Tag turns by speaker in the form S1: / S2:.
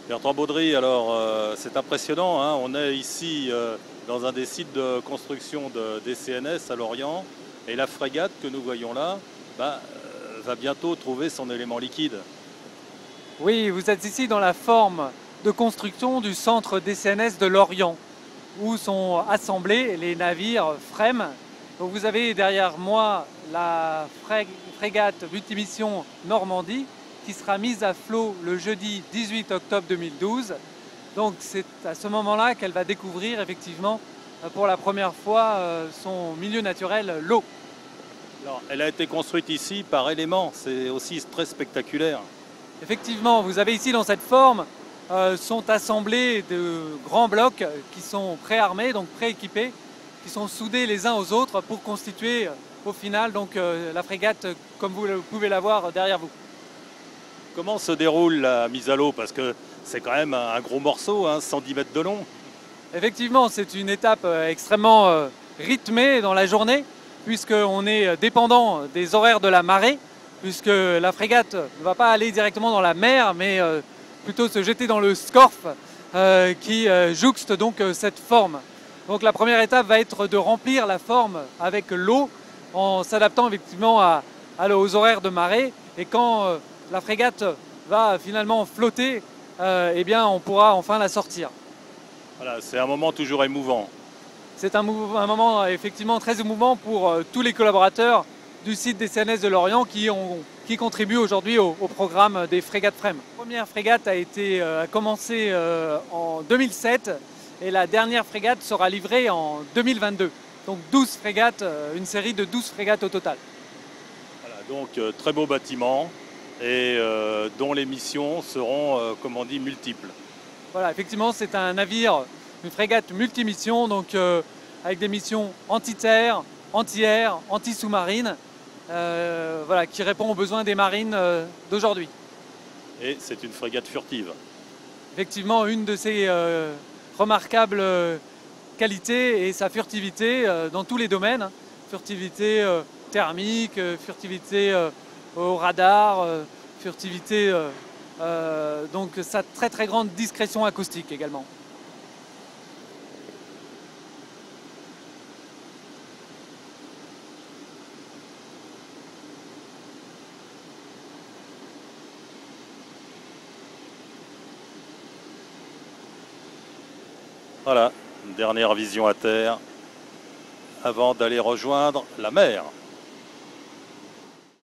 S1: Bertrand Baudry, alors c'est impressionnant, hein. On est ici dans un des sites de construction des CNS à Lorient et la frégate que nous voyons là va bientôt trouver son élément liquide.
S2: Oui, vous êtes ici dans la forme de construction du centre DCNS de Lorient, où sont assemblés les navires FREMM. Donc vous avez derrière moi la frégate multimission Normandie, qui sera mise à flot le jeudi 18 octobre 2012. Donc c'est à ce moment-là qu'elle va découvrir effectivement pour la première fois son milieu naturel, l'eau.
S1: Alors, elle a été construite ici par éléments, c'est aussi très spectaculaire.
S2: Effectivement, vous avez ici dans cette forme sont assemblés de grands blocs qui sont préarmés, donc prééquipés, qui sont soudés les uns aux autres pour constituer au final donc, la frégate comme vous pouvez la voir derrière vous.
S1: Comment se déroule la mise à l'eau? Parce que c'est quand même un gros morceau, hein, 110 mètres de long.
S2: Effectivement, c'est une étape extrêmement rythmée dans la journée, puisqu'on est dépendant des horaires de la marée, puisque la frégate ne va pas aller directement dans la mer, mais plutôt se jeter dans le scorf qui jouxte donc cette forme. Donc la première étape va être de remplir la forme avec l'eau en s'adaptant effectivement aux horaires de marée. Et quand la frégate va finalement flotter, eh bien on pourra enfin la sortir.
S1: Voilà, c'est un moment toujours émouvant.
S2: C'est un moment effectivement très émouvant pour tous les collaborateurs du site des CNS de Lorient qui contribuent aujourd'hui au programme des frégates FREMM. La première frégate a commencé en 2007 et la dernière frégate sera livrée en 2022. Donc 12 frégates, une série de 12 frégates au total.
S1: Voilà, donc très beau bâtiment et dont les missions seront, comme on dit, multiples.
S2: Voilà, effectivement, c'est un navire, une frégate multimission, donc avec des missions anti-terre, anti-air, anti-sous-marine, voilà, qui répond aux besoins des marines d'aujourd'hui.
S1: Et c'est une frégate furtive.
S2: Effectivement, une de ses remarquables qualités est sa furtivité dans tous les domaines. Furtivité thermique, furtivité au radar, furtivité... donc sa très très grande discrétion acoustique également.
S1: Voilà, une dernière vision à terre avant d'aller rejoindre la mer.